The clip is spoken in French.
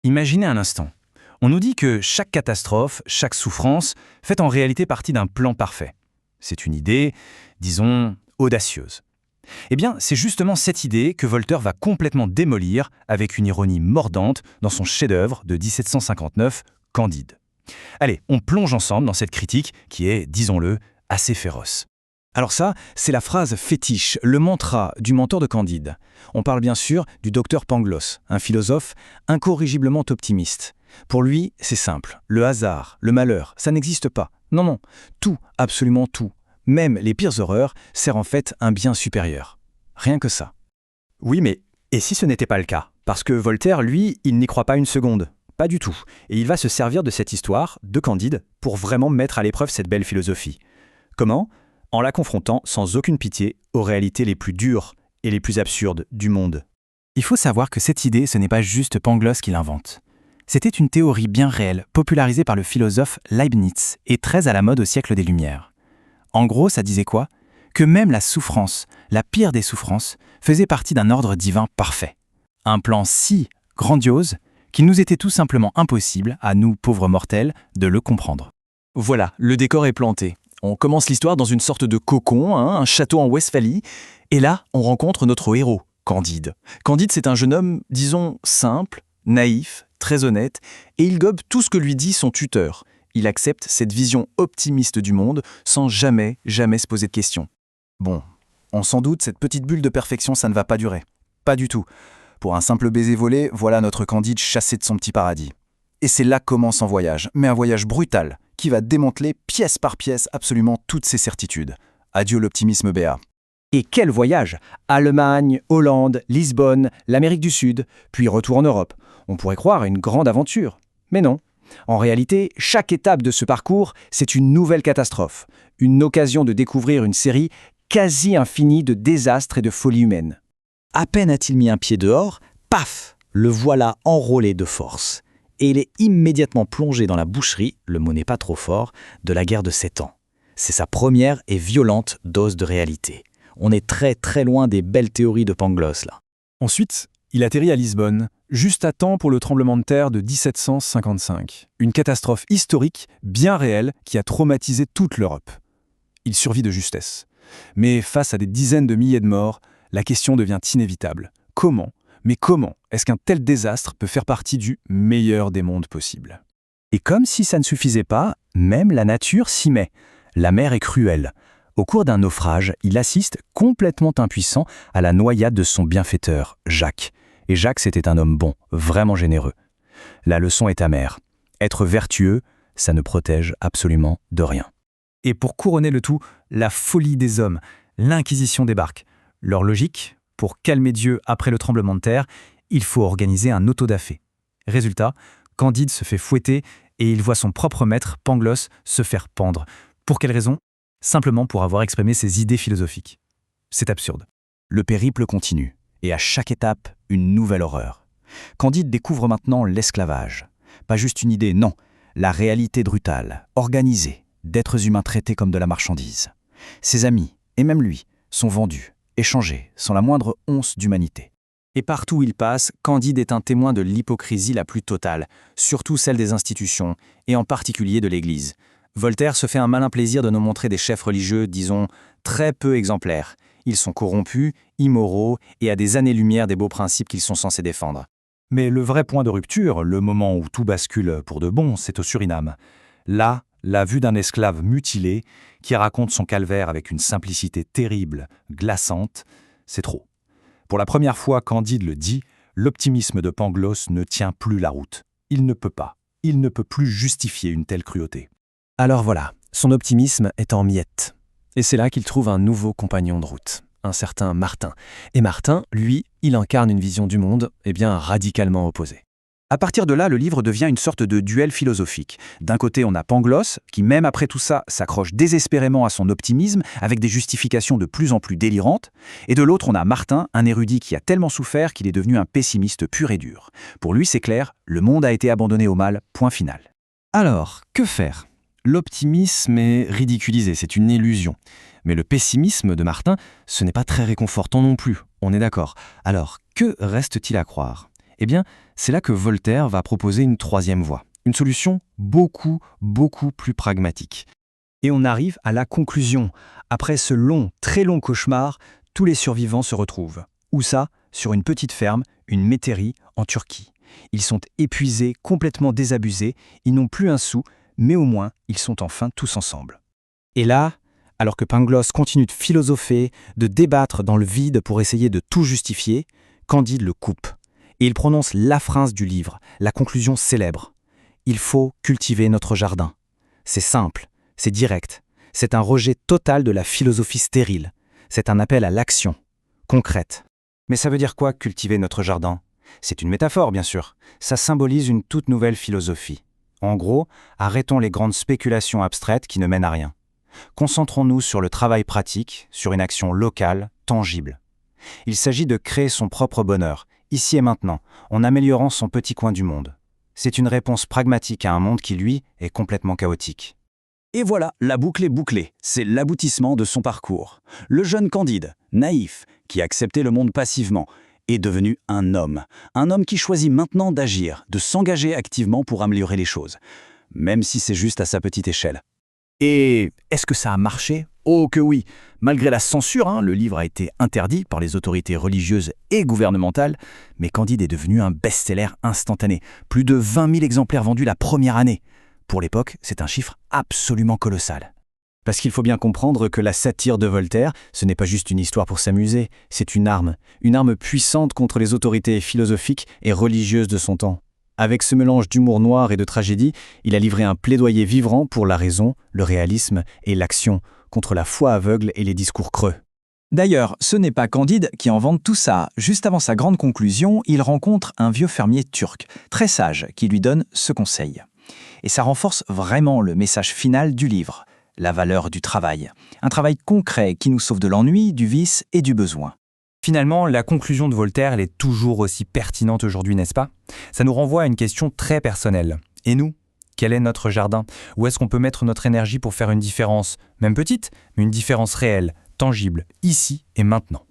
Imaginez un instant. On nous dit que chaque catastrophe, chaque souffrance fait en réalité partie d'un plan parfait. C'est une idée, disons, audacieuse. Eh bien, c'est justement cette idée que Voltaire va complètement démolir avec une ironie mordante dans son chef-d'œuvre de 1759, Candide. Allez, on plonge ensemble dans cette critique qui est, disons-le, assez féroce. Alors ça, c'est la phrase fétiche, le mantra du mentor de Candide. On parle bien sûr du docteur Pangloss, un philosophe incorrigiblement optimiste. Pour lui, c'est simple, le hasard, le malheur, ça n'existe pas. Non, non, tout, absolument tout, même les pires horreurs, sert en fait un bien supérieur. Rien que ça. Oui, mais et si ce n'était pas le cas? Parce que Voltaire, lui, il n'y croit pas une seconde. Pas du tout. Et il va se servir de cette histoire, de Candide, pour vraiment mettre à l'épreuve cette belle philosophie. Comment? En la confrontant sans aucune pitié aux réalités les plus dures et les plus absurdes du monde. Il faut savoir que cette idée, ce n'est pas juste Pangloss qui l'invente. C'était une théorie bien réelle, popularisée par le philosophe Leibniz et très à la mode au siècle des Lumières. En gros, ça disait quoi? Que même la souffrance, la pire des souffrances, faisait partie d'un ordre divin parfait. Un plan si grandiose qu'il nous était tout simplement impossible, à nous pauvres mortels, de le comprendre. Voilà, le décor est planté. On commence l'histoire dans une sorte de cocon, un château en Westphalie, et là, on rencontre notre héros, Candide. Candide, c'est un jeune homme, disons, simple, naïf, très honnête, et il gobe tout ce que lui dit son tuteur. Il accepte cette vision optimiste du monde sans jamais se poser de questions. Bon, on s'en doute, cette petite bulle de perfection, ça ne va pas durer. Pas du tout. Pour un simple baiser volé, voilà notre Candide chassé de son petit paradis. Et c'est là commence son voyage, mais un voyage brutal, qui va démanteler pièce par pièce absolument toutes ses certitudes. Adieu l'optimisme béat. Et quel voyage! Allemagne, Hollande, Lisbonne, l'Amérique du Sud, puis retour en Europe. On pourrait croire à une grande aventure. Mais non. En réalité, chaque étape de ce parcours, c'est une nouvelle catastrophe. Une occasion de découvrir une série quasi infinie de désastres et de folies humaines. À peine a-t-il mis un pied dehors, paf! Le voilà enrôlé de force. Et il est immédiatement plongé dans la boucherie, le mot n'est pas trop fort, de la guerre de 7 ans. C'est sa première et violente dose de réalité. On est très très loin des belles théories de Pangloss là. Ensuite, il atterrit à Lisbonne, juste à temps pour le tremblement de terre de 1755. Une catastrophe historique, bien réelle, qui a traumatisé toute l'Europe. Il survit de justesse. Mais face à des dizaines de milliers de morts, la question devient inévitable. Comment est-ce qu'un tel désastre peut faire partie du meilleur des mondes possibles? Et comme si ça ne suffisait pas, même la nature s'y met. La mer est cruelle. Au cours d'un naufrage, il assiste, complètement impuissant, à la noyade de son bienfaiteur, Jacques. Et Jacques, c'était un homme bon, vraiment généreux. La leçon est amère. Être vertueux, ça ne protège absolument de rien. Et pour couronner le tout, la folie des hommes, l'Inquisition débarque. Leur logique, pour calmer Dieu après le tremblement de terre, il faut organiser un autodafé. Résultat, Candide se fait fouetter et il voit son propre maître, Pangloss, se faire pendre. Pour quelle raison? Simplement pour avoir exprimé ses idées philosophiques. C'est absurde. Le périple continue, et à chaque étape, une nouvelle horreur. Candide découvre maintenant l'esclavage. Pas juste une idée, non. La réalité brutale, organisée, d'êtres humains traités comme de la marchandise. Ses amis, et même lui, sont vendus, échangés, sans la moindre once d'humanité. Et partout où il passe, Candide est un témoin de l'hypocrisie la plus totale, surtout celle des institutions, et en particulier de l'Église. Voltaire se fait un malin plaisir de nous montrer des chefs religieux, disons, très peu exemplaires. Ils sont corrompus, immoraux, et à des années-lumière des beaux principes qu'ils sont censés défendre. Mais le vrai point de rupture, le moment où tout bascule pour de bon, c'est au Suriname. Là, la vue d'un esclave mutilé, qui raconte son calvaire avec une simplicité terrible, glaçante, c'est trop. Pour la première fois, Candide le dit, l'optimisme de Pangloss ne tient plus la route. Il ne peut plus justifier une telle cruauté. Alors voilà, son optimisme est en miettes. Et c'est là qu'il trouve un nouveau compagnon de route, un certain Martin. Et Martin, lui, il incarne une vision du monde, radicalement opposée. À partir de là, le livre devient une sorte de duel philosophique. D'un côté, on a Pangloss, qui même après tout ça, s'accroche désespérément à son optimisme, avec des justifications de plus en plus délirantes. Et de l'autre, on a Martin, un érudit qui a tellement souffert qu'il est devenu un pessimiste pur et dur. Pour lui, c'est clair, le monde a été abandonné au mal, point final. Alors, que faire? L'optimisme est ridiculisé, c'est une illusion. Mais le pessimisme de Martin, ce n'est pas très réconfortant non plus, on est d'accord. Alors, que reste-t-il à croire? Eh bien, c'est là que Voltaire va proposer une troisième voie, une solution beaucoup plus pragmatique. Et on arrive à la conclusion. Après ce long, très long cauchemar, tous les survivants se retrouvent. Où ça? Sur une petite ferme, une métairie, en Turquie. Ils sont épuisés, complètement désabusés, ils n'ont plus un sou, mais au moins, ils sont enfin tous ensemble. Et là, alors que Pangloss continue de philosopher, de débattre dans le vide pour essayer de tout justifier, Candide le coupe. Et il prononce la phrase du livre, la conclusion célèbre. Il faut cultiver notre jardin. C'est simple, c'est direct, c'est un rejet total de la philosophie stérile. C'est un appel à l'action, concrète. Mais ça veut dire quoi, cultiver notre jardin? C'est une métaphore, bien sûr. Ça symbolise une toute nouvelle philosophie. En gros, arrêtons les grandes spéculations abstraites qui ne mènent à rien. Concentrons-nous sur le travail pratique, sur une action locale, tangible. Il s'agit de créer son propre bonheur, ici et maintenant, en améliorant son petit coin du monde. C'est une réponse pragmatique à un monde qui, lui, est complètement chaotique. Et voilà, la boucle est bouclée. C'est l'aboutissement de son parcours. Le jeune Candide, naïf, qui acceptait le monde passivement, est devenu un homme qui choisit maintenant d'agir, de s'engager activement pour améliorer les choses, même si c'est juste à sa petite échelle. Et est-ce que ça a marché? Oh que oui! Malgré la censure, le livre a été interdit par les autorités religieuses et gouvernementales, mais Candide est devenu un best-seller instantané. Plus de 20 000 exemplaires vendus la première année. Pour l'époque, c'est un chiffre absolument colossal. Parce qu'il faut bien comprendre que la satire de Voltaire, ce n'est pas juste une histoire pour s'amuser, c'est une arme puissante contre les autorités philosophiques et religieuses de son temps. Avec ce mélange d'humour noir et de tragédie, il a livré un plaidoyer vivant pour la raison, le réalisme et l'action, contre la foi aveugle et les discours creux. D'ailleurs, ce n'est pas Candide qui invente tout ça. Juste avant sa grande conclusion, il rencontre un vieux fermier turc, très sage, qui lui donne ce conseil. Et ça renforce vraiment le message final du livre, la valeur du travail. Un travail concret qui nous sauve de l'ennui, du vice et du besoin. Finalement, la conclusion de Voltaire, elle est toujours aussi pertinente aujourd'hui, n'est-ce pas? Ça nous renvoie à une question très personnelle. Et nous? Quel est notre jardin? Où est-ce qu'on peut mettre notre énergie pour faire une différence? Même petite, mais une différence réelle, tangible, ici et maintenant.